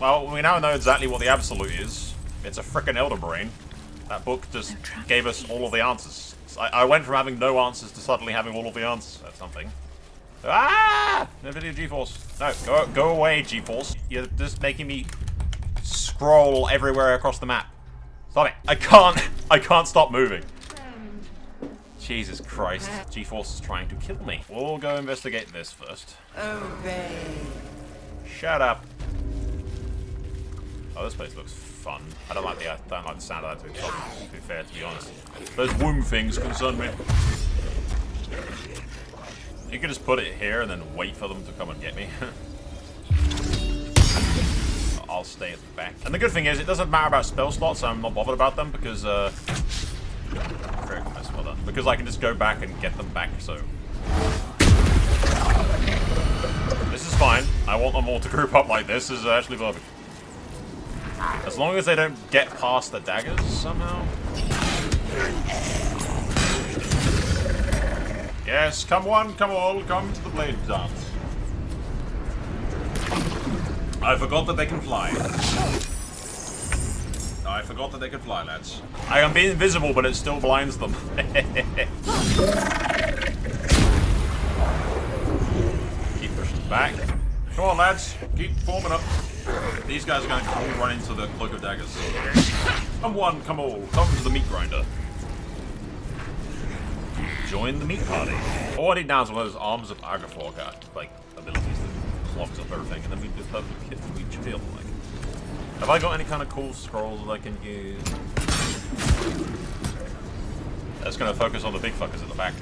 Well, we now know exactly what the Absolute is. It's a frickin' Elder Brain. That book just gave us all of the answers. So I went from having no answers to suddenly having all of the answers. That's something. Ah! NVIDIA GeForce. No, go away, GeForce. You're just making me scroll everywhere across the map. Stop it. I can't stop moving. Jesus Christ. GeForce is trying to kill me. We'll go investigate this first. Obey. Shut up. Oh, this place looks fun. I don't like the sound of that, to be fair, to be honest. Those womb things concern me. You could just put it here and then wait for them to come and get me. I'll stay at the back. And the good thing is, it doesn't matter about spell slots, so I'm not bothered about them, because, because I can just go back and get them back, so... This is fine. I want them all to group up like this. This is actually perfect. As long as they don't get past the daggers, somehow. Yes, come one, come all, come to the blade dance. I forgot that they can fly. I forgot that they can fly, lads. I am being invisible, but it still blinds them. Keep pushing back. Come on, lads. Keep forming up. These guys are going to all run into the cloak of daggers. Come one, come all. Come to the meat grinder. Join the meat party. All I need now is one of those arms of Agafor like abilities that clogs up everything, and then we do perfect kit for each field. Like, have I got any kind of cool scrolls that I can use? That's going to focus on the big fuckers at the back.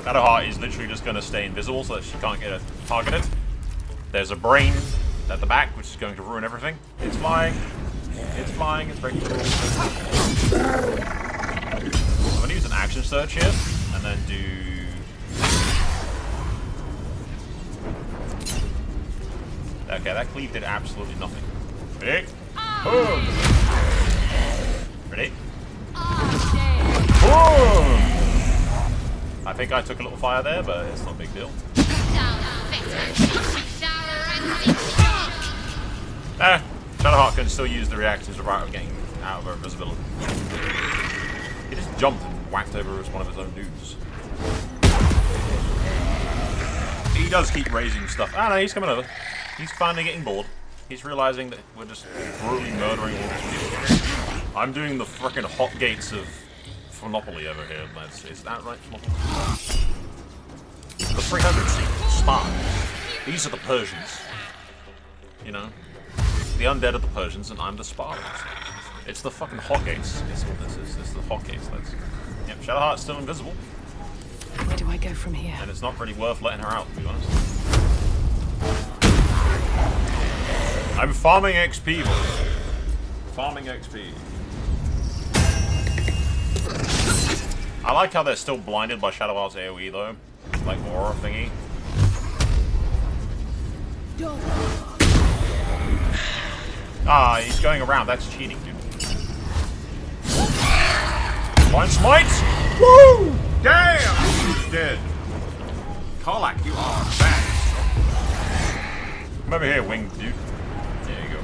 Shadowheart is literally just going to stay invisible so that she can't get targeted. There's a brain at the back, which is going to ruin everything. It's flying. It's flying. It's breaking through. I'm going to use an action search here, and then do... Okay, that cleave did absolutely nothing. Ready? Boom! Ready? Boom! I think I took a little fire there, but it's not a big deal. Shadowheart can still use the reactors without getting out of her invisibility. He just jumped and whacked over as one of his own dudes. He does keep raising stuff. Ah, no, he's coming over. He's finally getting bored. He's realizing that we're just brutally murdering all these people. I'm doing the frickin' hot gates of Monopoly over here, lads. Is that right, Monopoly? The 300 sequel, Spartans. These are the Persians. You know? The undead are the Persians, and I'm the Spartans. It's the fucking hot gates. That's what this is. It's the hot gates, lads. Yep, Shadowheart's still invisible. Where do I go from here? And it's not really worth letting her out, to be honest. I'm farming XP, boys. Farming XP. I like how they're still blinded by Shadowheart's AoE, though. Like aura thingy. Ah, he's going around. That's cheating, dude. Blind smite! Woo! Damn! He's dead. Karlak, you are bad. Come over here, winged dude. There you go.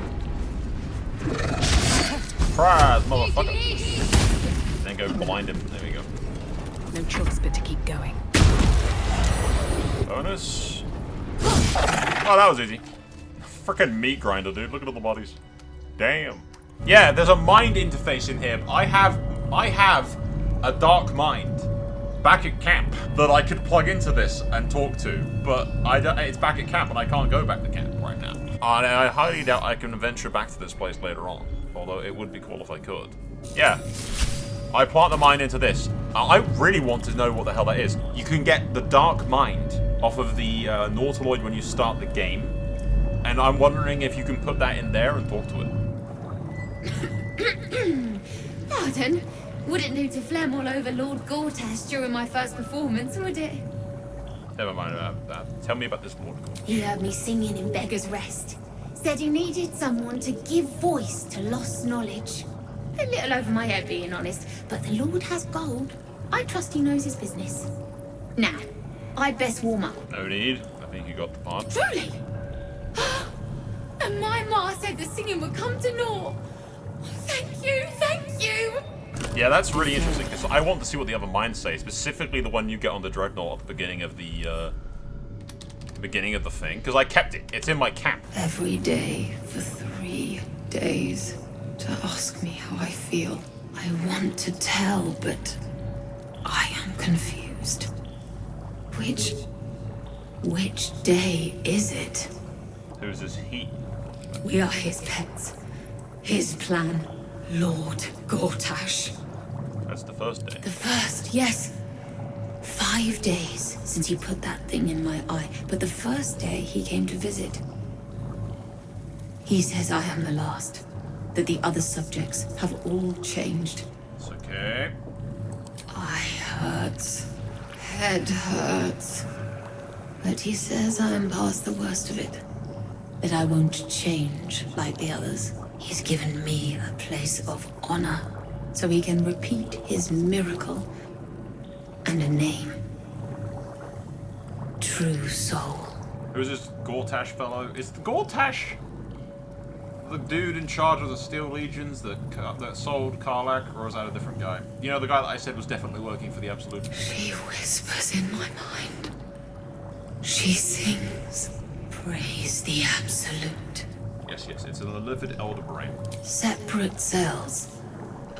Surprise, motherfucker. Then go blind him. There we go. No choice but to keep going. Bonus. Oh, that was easy. Frickin' meat grinder, dude. Look at all the bodies. Damn. Yeah, there's a mind interface in here. I have a dark mind back at camp that I could plug into this and talk to, but it's back at camp and I can't go back to camp right now. And I highly doubt I can venture back to this place later on, although it would be cool if I could. Yeah. I plant the mind into this. I really want to know what the hell that is. You can get the dark mind off of the Nautiloid when you start the game, and I'm wondering if you can put that in there and talk to it. Pardon? Wouldn't do to phlegm all over Lord Gortash during my first performance, would it? Never mind about that. Tell me about this Lord Gortash. He heard me singing in Beggar's Rest. Said he needed someone to give voice to lost knowledge. A little over my head, being honest, but the Lord has gold. I trust he knows his business. Now, I'd best warm up. No need. I think you got the part. Truly? And my ma said the singing would come to naught. Thank you, thank you. Yeah, that's really interesting, because I want to see what the other mines say, specifically the one you get on the Dreadnought at the beginning of the thing, because I kept it. It's in my camp. Every day for 3 days to ask me how I feel. I want to tell, but I am confused. Which day is it? Who's this he? We are his pets. His plan. Lord Gortash. That's the first day. The first, yes. 5 days since he put that thing in my eye, but the first day he came to visit. He says I am the last, that the other subjects have all changed. It's okay. Eye hurts, head hurts, but he says I am past the worst of it, that I won't change like the others. He's given me a place of honor, so he can repeat his miracle. And a name. True Soul. Who's this Gortash fellow? Is the Gortash the dude in charge of the Steel Legions that sold Karlach, or is that a different guy? You know, the guy that I said was definitely working for the Absolute. She whispers in my mind. She sings. Praise the Absolute. Yes, it's a livid elder brain. Separate cells.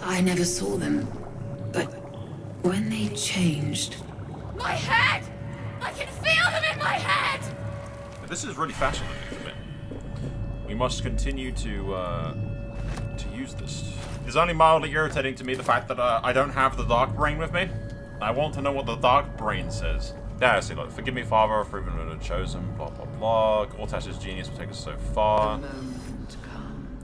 I never saw them, but when they changed... My head! I can feel them in my head! This is really fascinating for me. We must continue to use this. It's only mildly irritating to me the fact that I don't have the Dark Brain with me. I want to know what the Dark Brain says. Yeah, see, like, forgive me, Father, for even when chosen, blah, blah, blah. Gortash's genius will take us so far.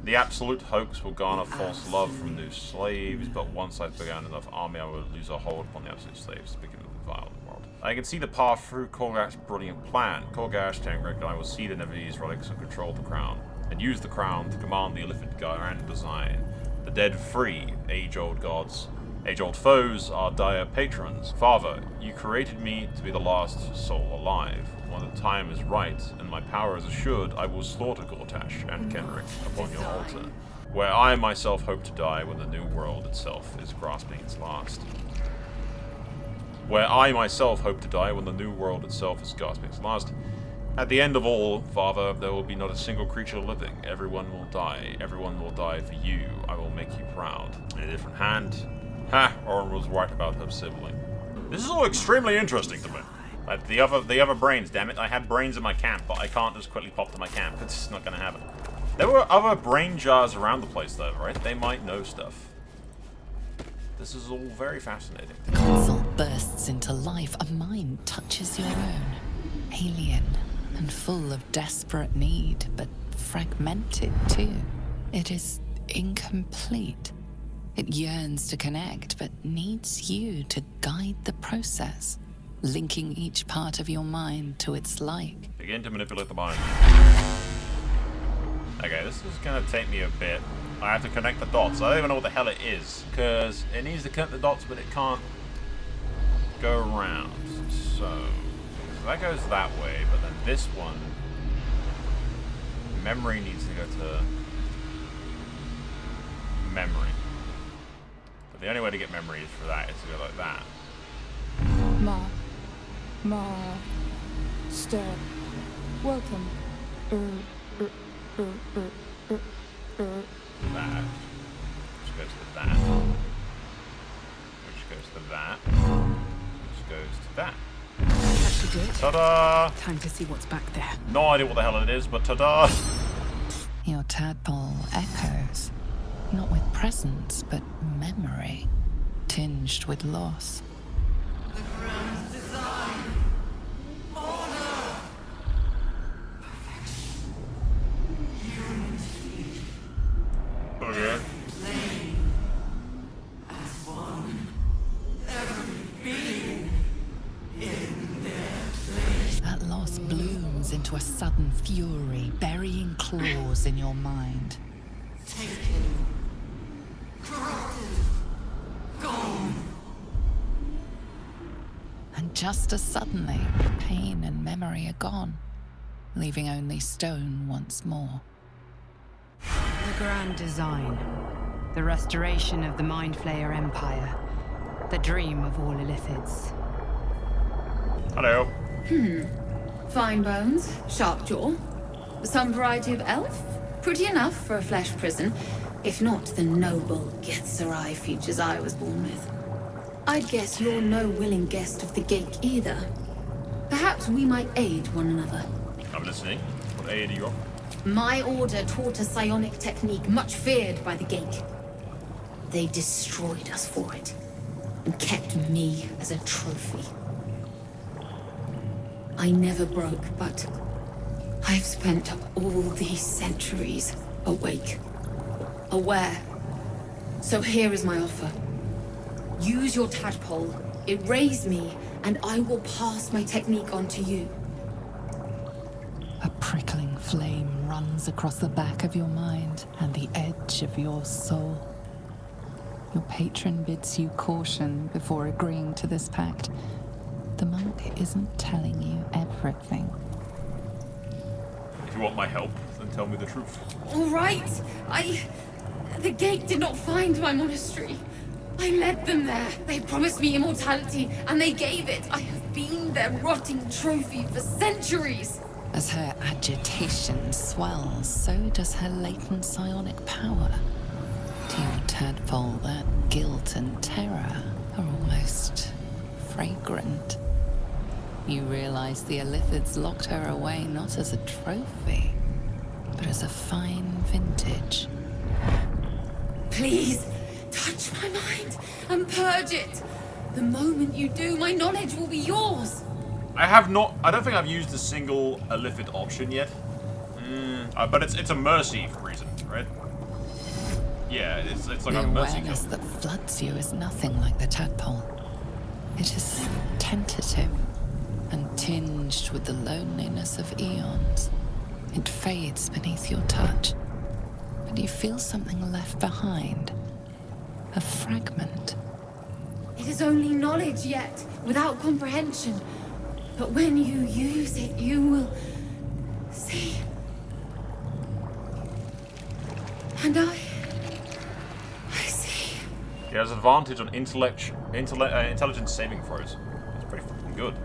The absolute hoax will garner false love from new slaves, but once I've begun enough army, I will lose a hold upon the absolute slaves to begin with the violent world. I can see the path through Korgash's brilliant plan. Korgash, Tengric, and I will see the Nevi's relics and control the crown, and use the crown to command the Illithid grand design. The dead free, age-old gods. Age-old foes are dire patrons. Father, you created me to be the last soul alive. When the time is right and my power is assured, I will slaughter Gortash and Ketheric upon your altar, where I myself hope to die when the new world itself is grasping its last. Where I myself hope to die when the new world itself is grasping its last. At the end of all, Father, there will be not a single creature living. Everyone will die. Everyone will die for you. I will make you proud. In a different hand. Ha! Oren was right about her sibling. This is all extremely interesting to me. Like the other brains, damn it. I had brains in my camp, but I can't just quickly pop to my camp. It's just not gonna happen. There were other brain jars around the place though, right? They might know stuff. This is all very fascinating. The console bursts into life. A mind touches your own. Alien and full of desperate need, but fragmented too. It is incomplete. It yearns to connect, but needs you to guide the process, linking each part of your mind to its like. Begin to manipulate the mind. Okay, this is gonna take me a bit. I have to connect the dots. I don't even know what the hell it is, because it needs to connect the dots, but it can't go around. So that goes that way, but then this one, memory needs to go to memory. But the only way to get memory for that is to go like that. Master, welcome. That, which goes to that, which goes to that, which goes to that. That should do it. Ta-da! Time to see what's back there. No idea what the hell it is, but ta-da! Your tadpole echoes, not with presence, but memory, tinged with loss. The grand design, order, perfection, unity, Okay. flame, as one, every being in their place. That loss blooms into a sudden fury, burying claws in your mind. Taken, corrupted, gone. And just as suddenly, pain and memory are gone, leaving only stone once more. The grand design. The restoration of the Mind Flayer Empire. The dream of all Illithids. Hello. Fine bones, sharp jaw. Some variety of elf? Pretty enough for a flesh prison, if not the noble Ketheric features I was born with. I'd guess you're no willing guest of the Gate either. Perhaps we might aid one another. I'm listening. What aid are you offer? My order taught a psionic technique much feared by the Gate. They destroyed us for it, and kept me as a trophy. I never broke, but I've spent all these centuries awake, aware. So here is my offer. Use your tadpole, erase me, and I will pass my technique on to you. A prickling flame runs across the back of your mind and the edge of your soul. Your patron bids you caution before agreeing to this pact. The monk isn't telling you everything. If you want my help, then tell me the truth. All right, The Gate did not find my monastery. I led them there. They promised me immortality, and they gave it. I have been their rotting trophy for centuries. As her agitation swells, so does her latent psionic power. To your tadpole, that guilt and terror are almost fragrant. You realize the Illithids locked her away not as a trophy, but as a fine vintage. Please, touch my mind and purge it. The moment you do, my knowledge will be yours. I don't think I've used a single Illithid option yet. But it's a mercy reason, right? Yeah, it's like The a mercy awareness kill. that floods you is nothing like the tadpole. It is tentative and tinged with the loneliness of eons. It fades beneath your touch, but you feel something left behind. A fragment. It is only knowledge yet, without comprehension. But when you use it, you will see. And I see. He has advantage on intelligence saving throws. That's pretty fucking good.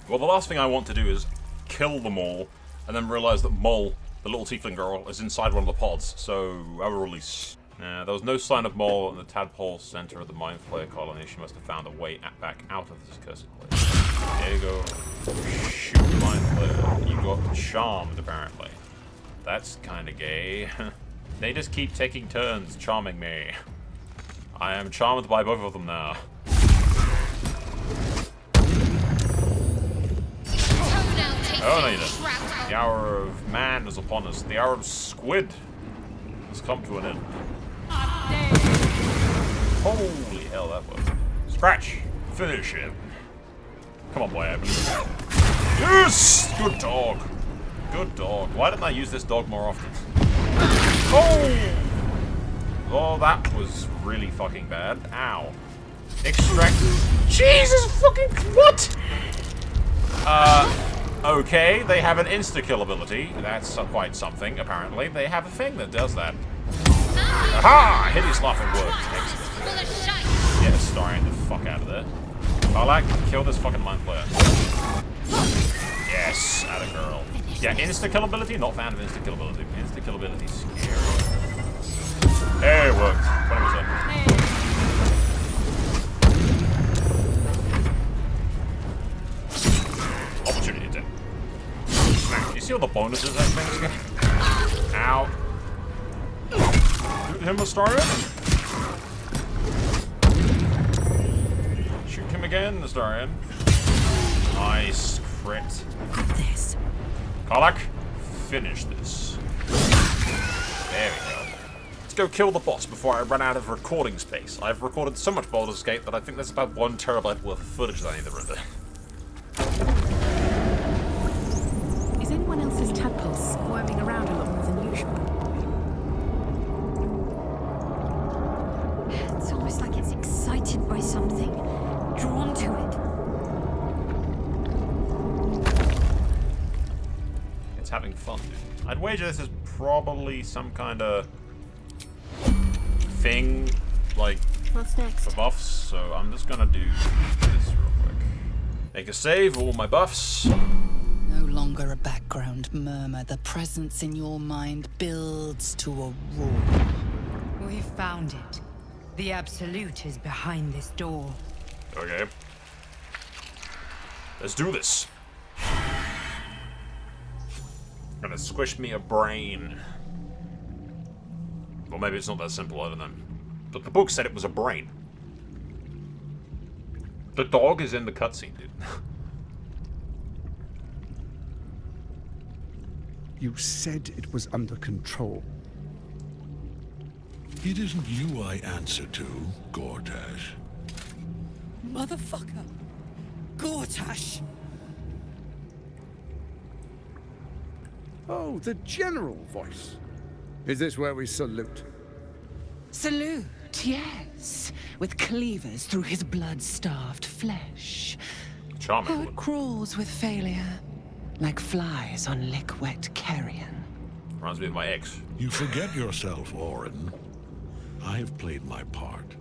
Well, the last thing I want to do is kill them all, and then realize that Mole, the little tiefling girl, is inside one of the pods. So I will release. There was no sign of Mole in the tadpole center of the Mind Flayer colony. She must have found a way back out of this cursed place. There you go. Shoot the Mind Flayer. You got charmed, apparently. That's kinda gay. They just keep taking turns charming me. I am charmed by both of them now. Oh no you don't. The hour of man is upon us. The hour of squid has come to an end. Holy hell, that was. Scratch! Finish him. Come on, boy, I believe it. Yes! Good dog. Good dog. Why didn't I use this dog more often? Oh! Oh, that was really fucking bad. Ow. Extract. Jesus fucking. What? Okay, they have an insta-kill ability. That's quite something, apparently. They have a thing that does that. Aha! Hideous laughing word. Excellent. Yeah, starring the fuck out of there. I like to kill this fucking Mind Flayer. Yes, atta girl. Yeah, insta-kill ability? Not fan of insta-kill ability. Insta-kill ability is scary. Hey, it worked. 20%. Opportunity attack. Smack. You see all the bonuses that thing's getting? Ow. Shoot him, Astarion? Shoot him again, Astarion. Nice crit. This. Karlach, finish this. There we go. Let's go kill the boss before I run out of recording space. I've recorded so much Baldur's Gate that I think there's about 1 terabyte worth of footage that I need to render. Is anyone else's tadpole squirming around a lot more than usual? It's almost like it's excited by something, drawn to it. It's having fun, dude. I'd wager this is probably some kind of thing, like, What's next? for buffs, so I'm just gonna do this real quick. Make a save, all my buffs. No longer a background murmur. The presence in your mind builds to a roar. We've found it. The Absolute is behind this door. Okay. Let's do this. Gonna squish me a brain. Or maybe it's not that simple, I don't know. But the book said it was a brain. The dog is in the cutscene, dude. You said it was under control. It isn't you I answer to, Gortash. Motherfucker! Gortash! Oh, the general voice. Is this where we salute? Salute, yes. With cleavers through his blood-starved flesh. Charming. How it crawls with failure. Like flies on lick-wet carrion. Reminds me of my ex. You forget yourself, Orin. I have played my part.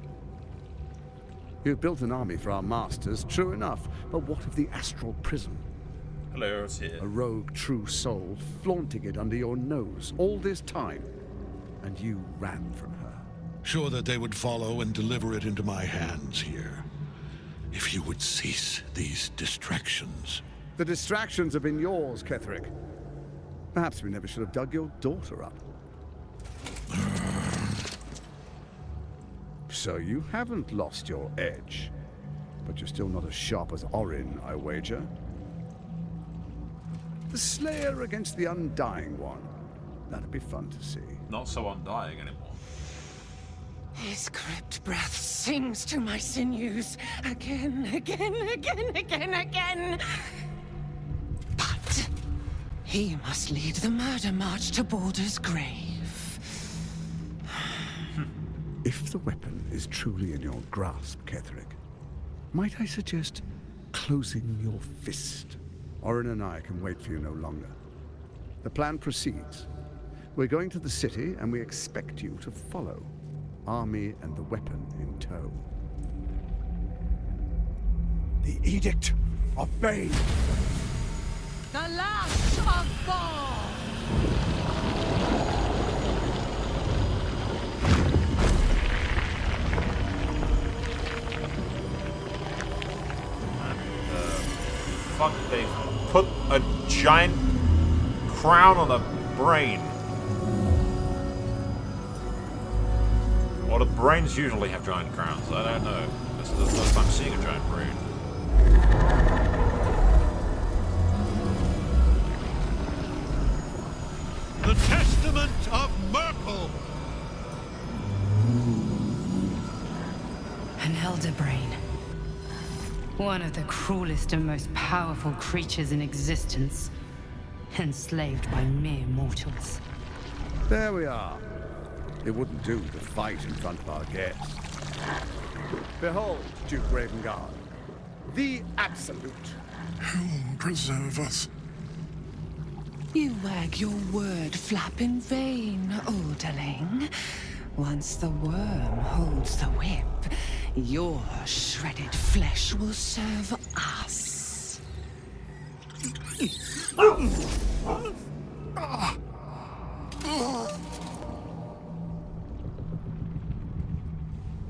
You've built an army for our masters, true enough. But what of the astral prison? Hello, it's here. A rogue true soul flaunting it under your nose all this time. And you ran from her. Sure that they would follow and deliver it into my hands here. If you would cease these distractions. The distractions have been yours, Ketheric. Perhaps we never should have dug your daughter up. So you haven't lost your edge. But you're still not as sharp as Orin, I wager. The Slayer against the Undying One. That'd be fun to see. Not so undying anymore. His crypt breath sings to my sinews. Again, again, again, again, again. But he must lead the murder march to Baldur's grave. If the weapon is truly in your grasp, Ketheric, might I suggest closing your fist? Orin and I can wait for you no longer. The plan proceeds. We're going to the city, and we expect you to follow. Army and the weapon in tow. The Edict of Bane. The Lash of Thorm. Fuck, they put a giant crown on a brain. Well, the brains usually have giant crowns. I don't know. This is the first time seeing a giant brain. The Testament of Merkel! An elder brain. One of the cruelest and most powerful creatures in existence. Enslaved by mere mortals. There we are. It wouldn't do to fight in front of our guests. Behold, Duke Ravengard, the Absolute. Whom preserve us? You wag your word flap in vain, olderling. Once the worm holds the whip, your shredded flesh will serve us.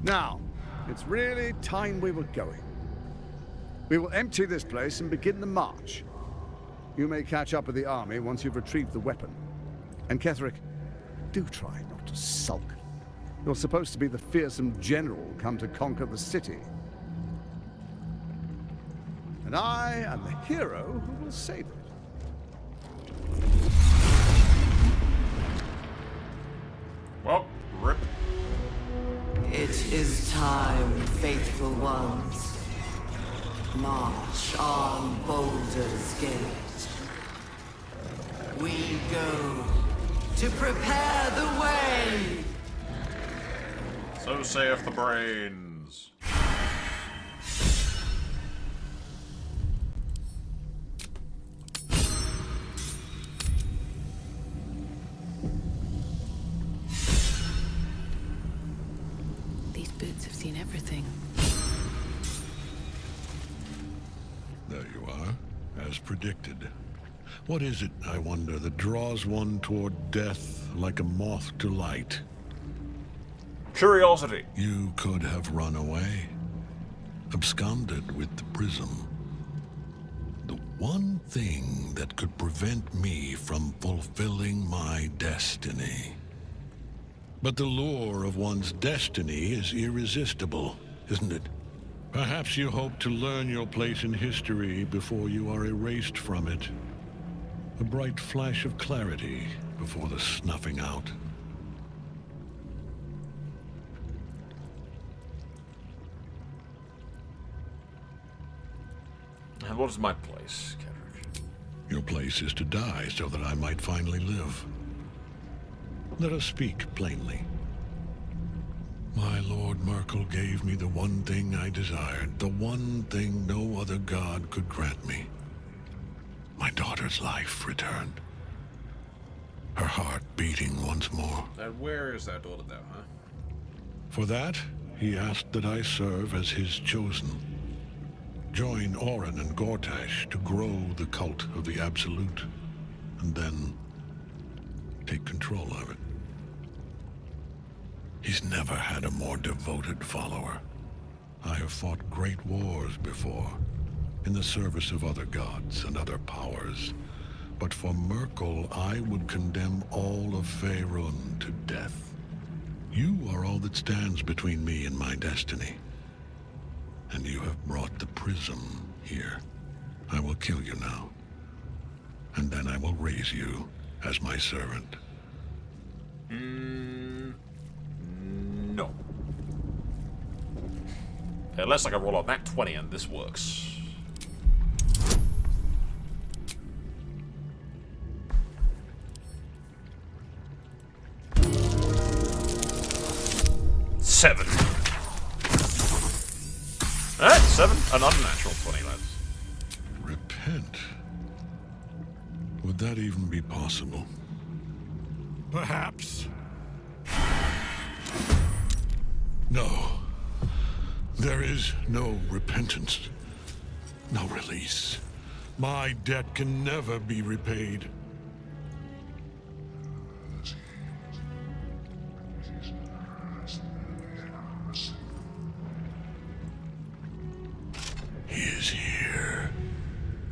Now, it's really time we were going. We will empty this place and begin the march. You may catch up with the army once you've retrieved the weapon. And Ketheric, do try not to sulk. You're supposed to be the fearsome general come to conquer the city. And I am the hero who will save it. Well, rip. It is time, faithful ones. March on Baldur's Gate. We go to prepare the way. So saith the brains. as predicted. What is it, I wonder, that draws one toward death like a moth to light? Curiosity. You could have run away, absconded with the prism. The one thing that could prevent me from fulfilling my destiny. But the lure of one's destiny is irresistible, isn't it? Perhaps you hope to learn your place in history before you are erased from it. A bright flash of clarity before the snuffing out. And what is my place, Ketheric? Your place is to die so that I might finally live. Let us speak plainly. My Lord Merkel gave me the one thing I desired, the one thing no other god could grant me. My daughter's life returned. Her heart beating once more. And where is that daughter now, huh? For that, he asked that I serve as his chosen. Join Orin and Gortash to grow the cult of the Absolute, and then take control of it. He's never had a more devoted follower. I have fought great wars before, in the service of other gods and other powers. But for Merkel, I would condemn all of Faerun to death. You are all that stands between me and my destiny. And you have brought the prism here. I will kill you now. And then I will raise you as my servant. No. Unless I can roll on that 20 and this works. Seven. Alright, 7. An unnatural 20, lads. Repent? Would that even be possible? Perhaps. No. There is no repentance. No release. My debt can never be repaid. He is here.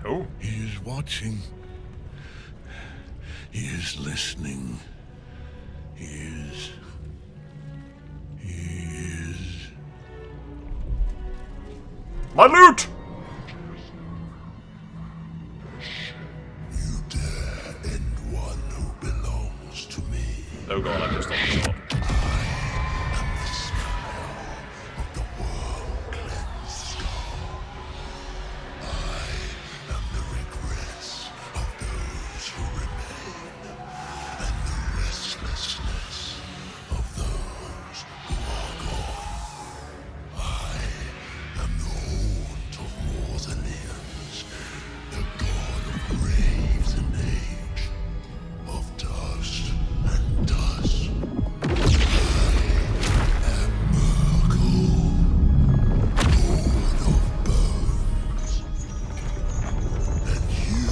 Who? He is watching. He is listening. He is... My loot! You dare end one who belongs to me. Oh god, I just opened the door. I am the smile of the world cleansed skull. I am the regrets of those who remain, and the restlessness of those who are gone. I am the haunt of Northerners, the god of graves and age, of dust and dust. I am Merkel, lord of bones, and you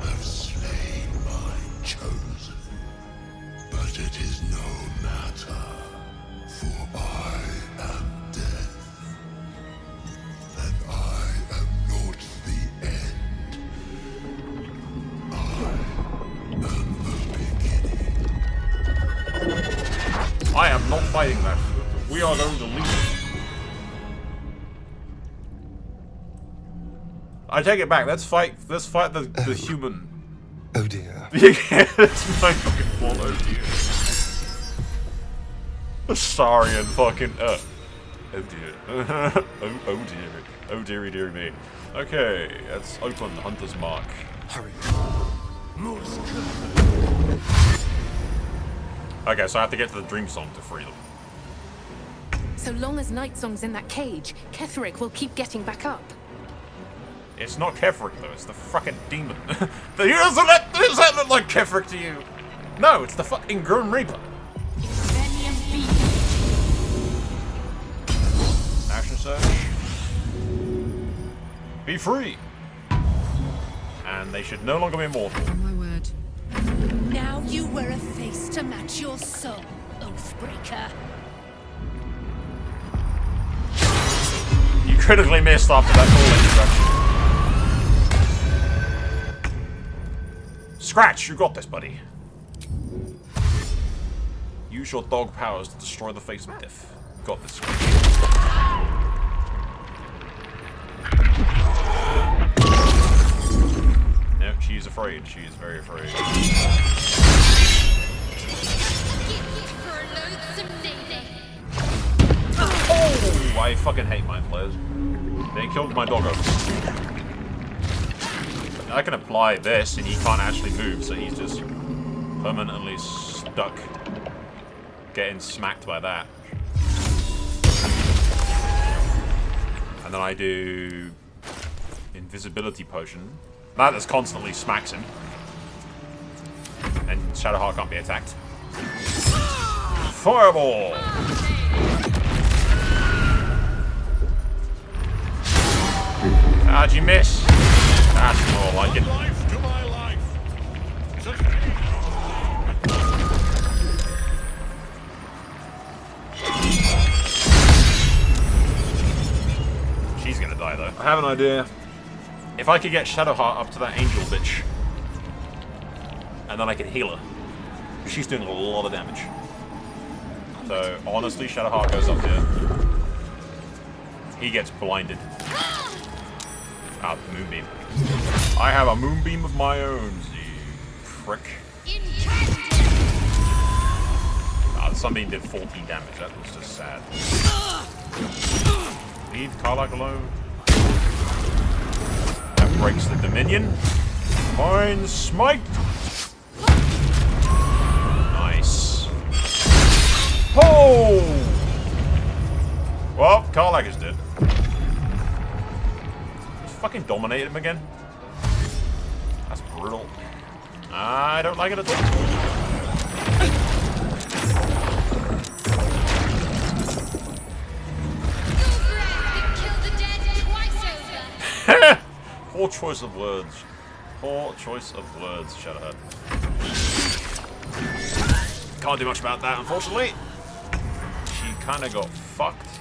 have slain my chosen. But it is no matter, for I am death, and I am not the end. I am the beginning. I am not fighting that. We are going to leave. I take it back. Let's fight the human. Oh dear. Yeah, that's my fucking fault. Oh dear. Sorry and fucking oh dear. oh dear. Oh dearie dearie me. Okay, let's open Hunter's Mark. Hurry. Okay, so I have to get to the Dream Song to free them. So long as Night Song's in that cage, Ketheric will keep getting back up. It's not Ketheric though, it's the fucking demon. Does that look like Ketheric to you? No, it's the fucking Grim Reaper. Action search. Be free. and they should no longer be immortal. My word. Now you wear a face to match your soul, Oathbreaker. You critically missed after that full introduction. Scratch, you got this, buddy. Use your dog powers to destroy the face of death. You got this. No, she's afraid. She is very afraid. Oh, I fucking hate mind players. They killed my doggo. I can apply this and he can't actually move, so he's just permanently stuck getting smacked by that. And then I do invisibility potion. That just constantly smacks him. And Shadowheart can't be attacked. Fireball! How'd you miss? That's more like it. She's gonna die though. I have an idea. If I could get Shadowheart up to that angel bitch, and then I could heal her. She's doing a lot of damage. So honestly, Shadowheart goes up here. He gets blinded. Ah, moonbeam. I have a moonbeam of my own, you prick. Ah, the sunbeam did 14 damage. That was just sad. Leave Karlach alone. That breaks the Dominion. Fine smite. Nice. Oh! Well, Karlach is dead. Fucking dominate him again. That's brutal. I don't like it at all. Poor choice of words. Poor choice of words, Shadowheart. Can't do much about that, unfortunately. She kind of got fucked.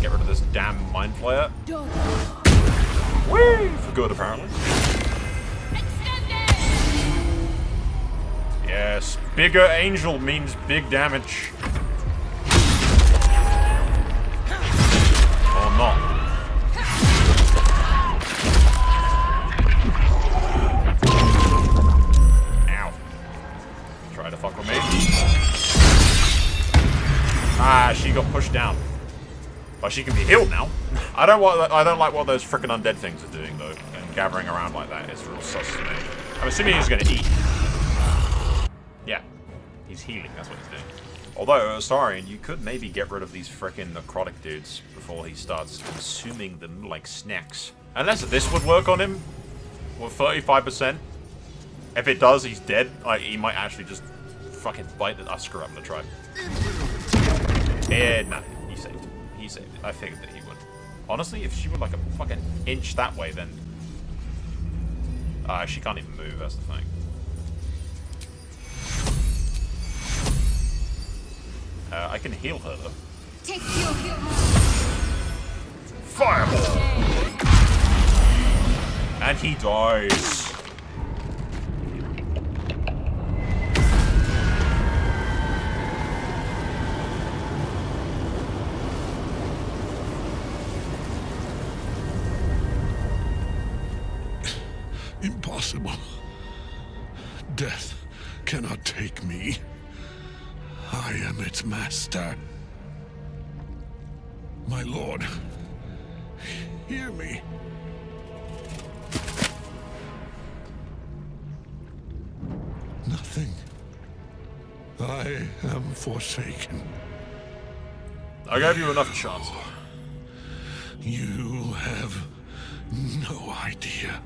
Get rid of this damn Mind Flayer. Whee! For good, apparently. Yes, bigger angel means big damage. Or not. Ow. Try to fuck with me. Ah, she got pushed down. But she can be healed now. I don't like what those frickin' undead things are doing though, and gathering around like that is real sus to me. I'm assuming he's gonna eat. Yeah, he's healing. That's what he's doing. Although, Astarion, you could maybe get rid of these frickin' necrotic dudes before he starts consuming them like snacks. Unless this would work on him with 35%. If it does, he's dead. Like he might actually just fucking bite it. Screw up. I'm gonna try. No, he saved. He saved it. I figured that he would. Honestly, if she were like a fucking inch that way, then... she can't even move, that's the thing. I can heal her, though. Take your Fireball! And he dies. Impossible. Death cannot take me. I am its master. My lord, hear me. Nothing. I am forsaken. I gave you enough chance. You have no idea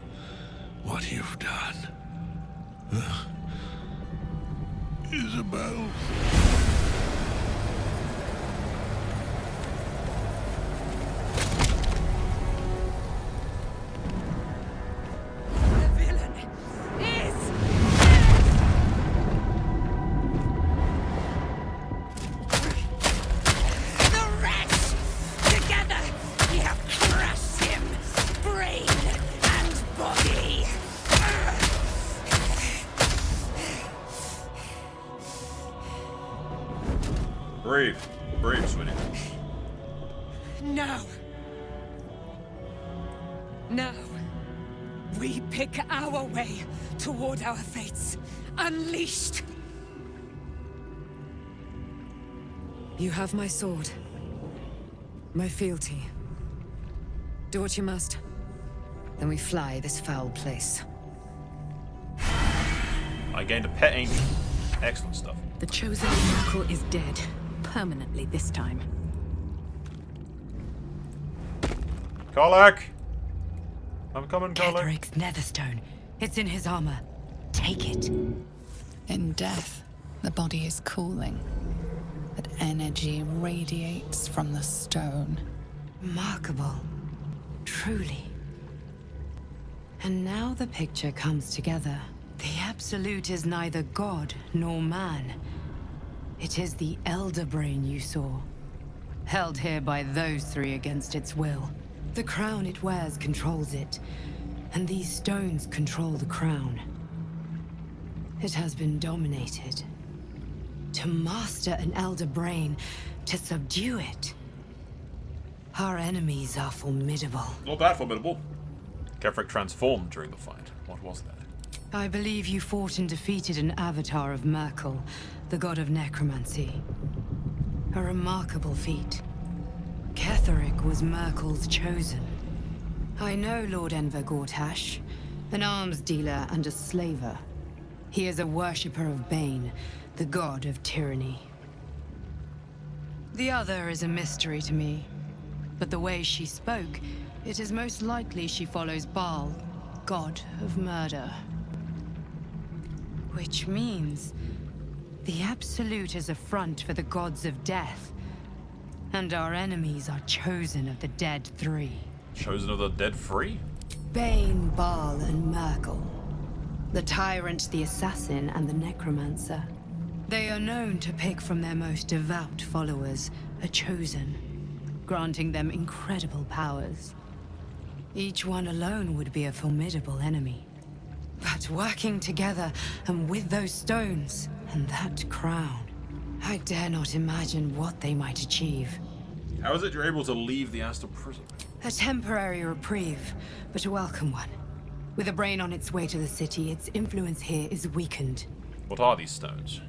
what you've done. Isabel. Now. Now. We pick our way toward our fates. Unleashed. You have my sword. My fealty. Do what you must. Then we fly this foul place. I gained a pet angel. Excellent stuff. The chosen miracle is dead. Permanently this time. Karlach! I'm coming, Karlach. Ketheric's netherstone. It's in his armor. Take it. In death, the body is cooling, but energy radiates from the stone. Remarkable. Truly. And now the picture comes together. The Absolute is neither god nor man. It is the Elder Brain you saw. Held here by those three against its will. The crown it wears controls it, and these stones control the crown. It has been dominated. To master an Elder Brain, to subdue it. Our enemies are formidable. Not that formidable. Ketheric transformed during the fight. What was that? I believe you fought and defeated an avatar of Merkel, the god of necromancy. A remarkable feat. Ketheric was Merkel's chosen. I know Lord Enver Gortash, an arms dealer and a slaver. He is a worshipper of Bane, the god of tyranny. The other is a mystery to me, but the way she spoke, it is most likely she follows Baal, god of murder. Which means the Absolute is a front for the gods of death, and our enemies are chosen of the dead three. Chosen of the dead three? Bane, Baal, and Merkel. The tyrant, the assassin, and the necromancer. They are known to pick from their most devout followers a chosen, granting them incredible powers. Each one alone would be a formidable enemy. But working together, and with those stones, and that crown, I dare not imagine what they might achieve. How is it you're able to leave the astral prison? A temporary reprieve, but a welcome one. With a brain on its way to the city, its influence here is weakened. What are these stones?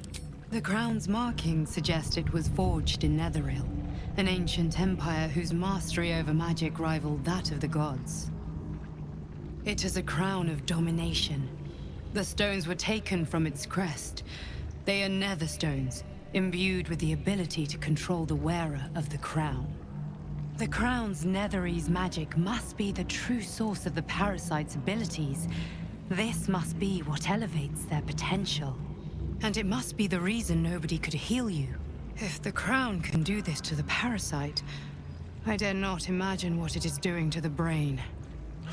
The crown's markings suggest it was forged in Netheril, an ancient empire whose mastery over magic rivaled that of the gods. It is a crown of domination. The stones were taken from its crest. They are nether stones, imbued with the ability to control the wearer of the crown. The crown's Netherese magic must be the true source of the parasite's abilities. This must be what elevates their potential. And it must be the reason nobody could heal you. If the crown can do this to the parasite, I dare not imagine what it is doing to the brain.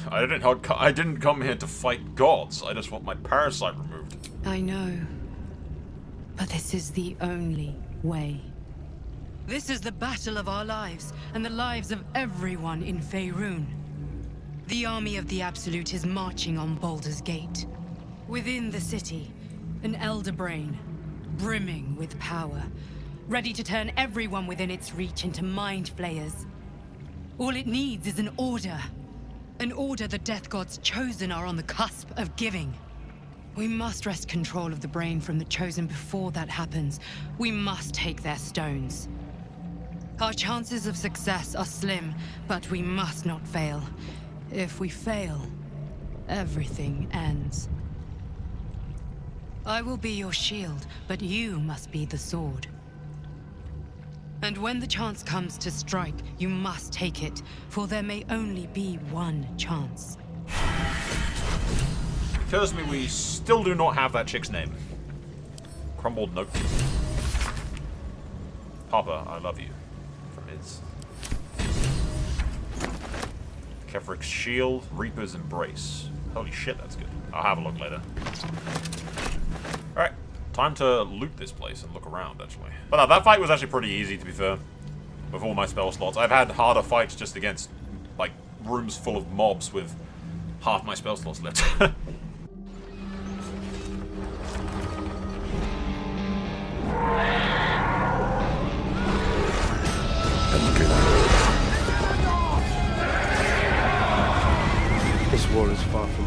I didn't come here to fight gods. I just want my parasite removed. I know. But this is the only way. This is the battle of our lives, and the lives of everyone in Faerun. The army of the Absolute is marching on Baldur's Gate. Within the city, an Elder Brain, brimming with power, ready to turn everyone within its reach into mind flayers. All it needs is an order. An order the Death Gods chosen are on the cusp of giving. We must wrest control of the brain from the chosen before that happens. We must take their stones. Our chances of success are slim, but we must not fail. If we fail, everything ends. I will be your shield, but you must be the sword. And when the chance comes to strike, you must take it, for there may only be one chance. Tells me we still do not have that chick's name. Crumbled note. Papa, I love you. From his. Ketheric's shield, Reaper's embrace. Holy shit, that's good. I'll have a look later. Alright, time to loot this place and look around, actually. But no, that fight was actually pretty easy, to be fair. With all my spell slots. I've had harder fights just against, like, rooms full of mobs with half my spell slots left. war is far from